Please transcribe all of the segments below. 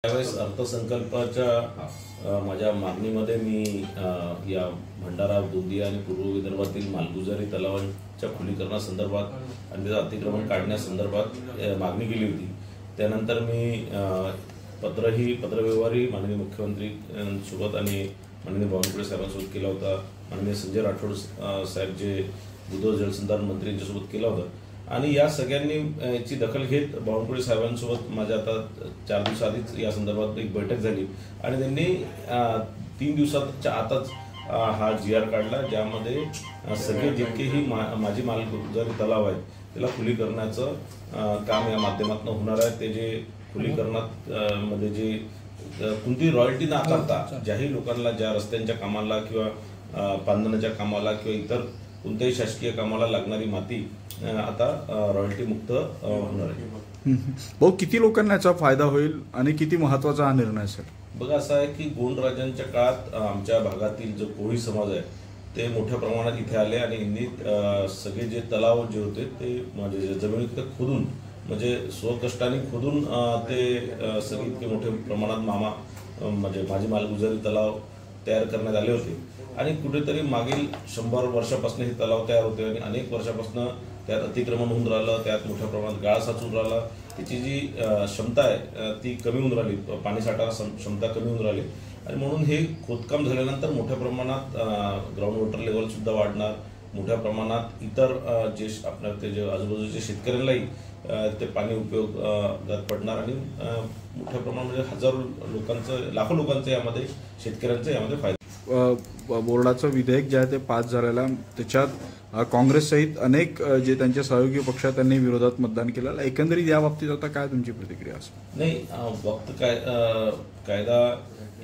त्यावेळेस अर्थसंकल्पाच्या माझ्या मागणीमध्ये मी या भंडारा, गोंदिया आणि पूर्व विदर्भातील मालगुजारी तलावांच्या खुलीकरणासंदर्भात आणि त्याचं अतिक्रमण काढण्यासंदर्भात मागणी केली होती। त्यानंतर मी पत्रव्यवहारही माननीय मुख्यमंत्र्यांसोबत आणि माननीय बावनकुळे साहेबांसोबत केला होता। माननीय संजय राठोड साहेब जे भूजल जलसंधारण मंत्री यांच्यासोबत केला होता आणि या सगळ्यांनी याची दखल घेत बावनकुळे साहेबांसोबत माझ्या आता 4 दिवसाआधीच या संदर्भात एक बैठक झाली आणि त्यांनी 3 दिवसाच्या आतच हा GR काढला, ज्यामध्ये सगळे जितकेही माझी मालगुजारी तलाव आहेत त्याला खुली करण्याचं काम या माध्यमातून होणार आहे। ते जे खुलीकरणात मध्ये जे कोणती रॉयल्टी न आकारता ज्याही लोकांना ज्या रस्त्यांच्या कामाला किंवा बांधण्याच्या कामाला किंवा इतर कोणत्याही शासकीय कामाला लागणारी माती आता रॉयल्टी मुक्त होणार आहे। भाऊ, किती लोकांना याचा फायदा होईल आणि किती महत्त्वाचा हा निर्णय असेल? बघा, असं आहे की गोंड राजांच्या काळात आमच्या भागातील जो कोळी समाज आहे ते मोठ्या प्रमाणात इथे आले आणि यांनी सगळे जे तलाव जे होते ते म्हणजे जमिनीत खोदून म्हणजे स्वकष्टाने खोदून ते सगळे इतके मोठ्या प्रमाणात म्हणजे माझी मालगुजारी तलाव तयार करण्यात आले होते आणि कुठेतरी मागील 100 वर्षापासून हे तलाव तयार होते आणि अनेक वर्षापासून त्यात अतिक्रमण होऊन राहिलं, त्यात मोठ्या प्रमाणात गाळ साचून राहिला, त्याची जी क्षमता आहे ती कमी होऊन राहिली, पाणीसाठा क्षमता कमी होऊन राहिली आणि म्हणून हे खोदकाम झाल्यानंतर मोठ्या प्रमाणात ग्राउंड वॉटर लेवल सुद्धा वाढणार, मोठ्या प्रमाणात इतर जे आपल्या ते जे आजूबाजूच्या शेतकऱ्यांनाही ते पाणी उपयोगात पडणार आणि मोठ्या प्रमाणात म्हणजे हजारो लोकांचं, लाखो लोकांचं यामध्ये, शेतकऱ्यांचं यामध्ये फायदा। बोर्डाचं विधेयक जे आहे ते पास झालेलं आहे, त्याच्यात काँग्रेस सहित अनेक जे त्यांच्या सहयोगी पक्ष त्यांनी विरोधात मतदान केलेलं। एकंदरीत या बाबतीत आता काय तुमची प्रतिक्रिया असेल? नाही, वक्त कायदा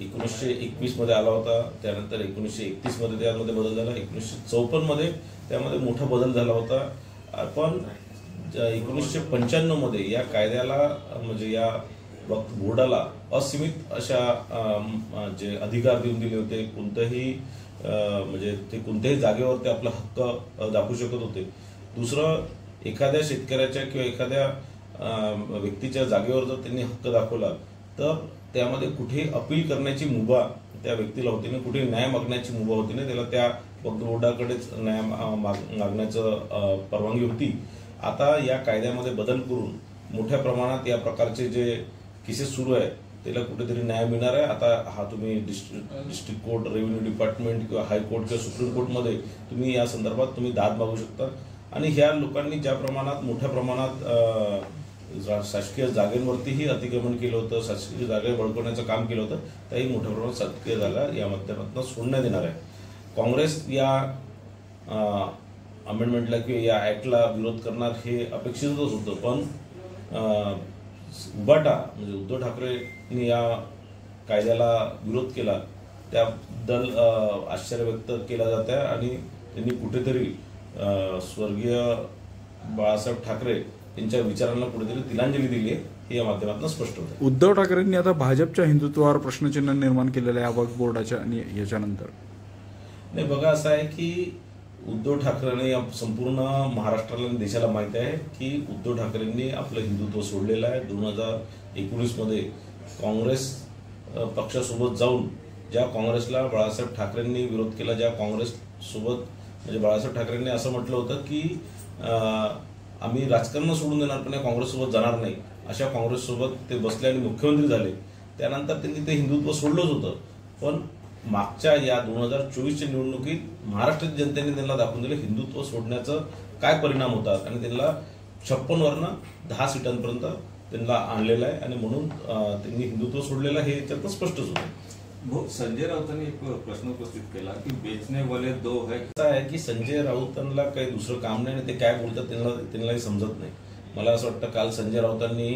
1921 मध्ये आला होता, त्यानंतर 1931 मध्ये त्यामध्ये बदल झाला, 1954 मध्ये त्यामध्ये मोठा बदल झाला होता, पण 1995 मध्ये या कायद्याला म्हणजे या वक्त बोर्डाला असीमित अशा जे अधिकार देऊन दिले होते, कोणत्याही म्हणजे ते कोणत्याही जागेवर ते आपला हक्क दाखवू शकत होते। दुसरं, एखाद्या शेतकऱ्याच्या किंवा एखाद्या व्यक्तीच्या जागेवर जर त्यांनी हक्क दाखवला तर त्यामध्ये कुठेही अपील करण्याची मुभा त्या व्यक्तीला होती नाही, कुठेही न्याय मागण्याची मुभा होती नाही, त्याला त्या वक्त बोर्डाकडेच न्याय मागण्याचं परवानगी होती। आता या कायद्यामध्ये बदल करून मोठ्या प्रमाणात या प्रकारचे जे केसेस सुरू आहे त्याला कुठेतरी न्याय मिळणार आहे। आता हा तुम्ही डिस्ट्रिक्ट कोर्ट, रेव्हेन्यू डिपार्टमेंट किंवा हायकोर्ट किंवा सुप्रीम कोर्टमध्ये तुम्ही या संदर्भात तुम्ही दाद मागू शकता आणि ह्या लोकांनी ज्या प्रमाणात मोठ्या प्रमाणात शासकीय जागेवरतीही अतिक्रमण केलं होतं, शासकीय जागा बळकवण्याचं काम केलं होतं, त्याही मोठ्या प्रमाणात शासकीय जागा या माध्यमातून सोडण्यात येणार आहे। काँग्रेस या अमेंडमेंटला किंवा या ऍक्टला विरोध करणार हे अपेक्षितच होतं, पण उबाटा म्हणजे उद्धव ठाकरेंनी या कायद्याला विरोध केला त्याबद्दल आश्चर्य व्यक्त केला जात आहे आणि त्यांनी कुठेतरी स्वर्गीय बाळासाहेब ठाकरे यांच्या विचारांना कुठेतरी तिलांजली दिली आहे हे या माध्यमातून स्पष्ट होतं। उद्धव ठाकरेंनी आता भाजपच्या हिंदुत्वावर प्रश्नचिन्ह निर्माण केलेलं आहे वक्फ बोर्डाच्या आणि याच्यानंतर? नाही, बघा, असं आहे की उद्धव ठाकरेंनी संपूर्ण महाराष्ट्राला आणि देशाला माहिती आहे की उद्धव ठाकरेंनी आपलं हिंदुत्व सोडलेलं आहे। 2019 मध्ये काँग्रेस पक्षासोबत जाऊन ज्या काँग्रेसला बाळासाहेब ठाकरेंनी विरोध केला, ज्या काँग्रेस सोबत म्हणजे बाळासाहेब ठाकरेंनी असं म्हटलं होतं की आम्ही राजकारण सोडून देणार पण काँग्रेससोबत जाणार नाही, अशा काँग्रेससोबत ते बसले आणि मुख्यमंत्री झाले। त्यानंतर त्यांनी ते हिंदुत्व सोडलंच होतं, पण मागच्या या 2024च्या निवडणुकीत महाराष्ट्रातील जनतेने त्यांना दाखवून दिलं हिंदुत्व सोडण्याचं काय परिणाम होतात आणि त्यांना 56 वरनं 10 सीटांपर्यंत त्यांना आणलेलं आहे आणि म्हणून त्यांनी हिंदुत्व सोडलेलं हे याच्यात स्पष्टच होतं। संजय राऊतांनी एक प्रश्न उपस्थित केला की बेचने वाले दो है, असं आहे की संजय राऊतांना काही दुसरं काम नाही आणि ते काय बोलतात त्यांनाही समजत नाही। मला असं वाटतं काल संजय राऊतांनी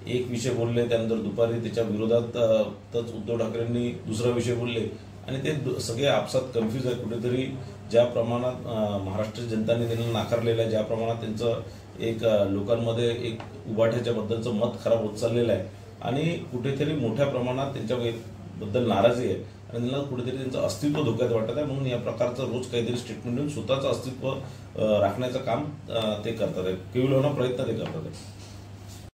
एक विषय बोलले, त्यानंतर दुपारी त्याच्या विरोधातच उद्धव ठाकरेंनी दुसरा विषय बोलले आणि ते सगळे आपसात कन्फ्यूज आहे। कुठेतरी ज्या प्रमाणात महाराष्ट्राच्या जनतांनी त्यांना नाकारलेलं आहे, ज्या प्रमाणात त्यांचं एक लोकांमध्ये एक उभाठ्याच्या बद्दलचं मत खराब होत चाललेलं आहे आणि कुठेतरी मोठ्या प्रमाणात त्यांच्याबद्दल नाराजी आहे आणि त्यांना कुठेतरी त्यांचं अस्तित्व धोक्यात वाटत आहे, म्हणून या प्रकारचं रोज काहीतरी स्टेटमेंट देऊन स्वतःचं अस्तित्व राखण्याचं काम ते करतात आहे, केवळ प्रयत्न ते करतात आहे।